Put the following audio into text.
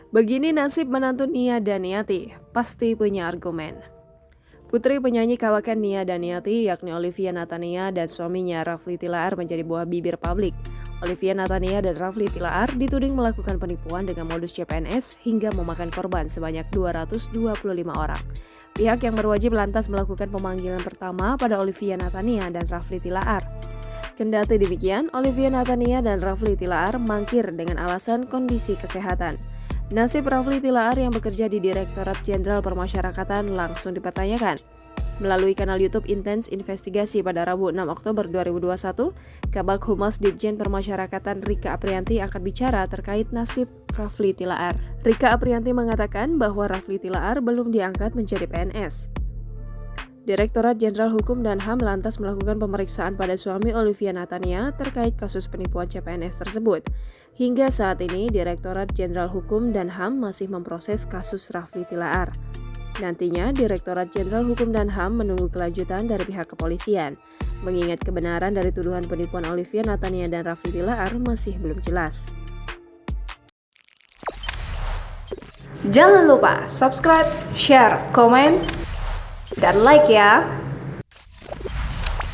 Begini nasib menantu Nia Daniati, pasti punya argumen. Putri penyanyi kawakan Nia Daniati yakni Olivia Natania dan suaminya Rafli Tilaar menjadi buah bibir publik. Olivia Natania dan Rafli Tilaar dituding melakukan penipuan dengan modus CPNS hingga memakan korban sebanyak 225 orang. Pihak yang berwajib lantas melakukan pemanggilan pertama pada Olivia Natania dan Rafli Tilaar. Kendati demikian, Olivia Natania dan Rafli Tilaar mangkir dengan alasan kondisi kesehatan. Nasib Rafli Tilaar yang bekerja di Direktorat Jenderal Permasyarakatan langsung dipertanyakan. Melalui kanal YouTube Intens Investigasi pada Rabu 6 Oktober 2021, Kabag Humas Ditjen Permasyarakatan Rika Aprianti angkat bicara terkait nasib Rafli Tilaar. Rika Aprianti mengatakan bahwa Rafli Tilaar belum diangkat menjadi PNS. Direktorat Jenderal Hukum dan HAM lantas melakukan pemeriksaan pada suami Olivia Natania terkait kasus penipuan CPNS tersebut. Hingga saat ini, Direktorat Jenderal Hukum dan HAM masih memproses kasus Rafli Tilaar. Nantinya, Direktorat Jenderal Hukum dan HAM menunggu kelanjutan dari pihak kepolisian. Mengingat kebenaran dari tuduhan penipuan Olivia Natania dan Rafli Tilaar masih belum jelas. Jangan lupa subscribe, share, komen, dan like ya.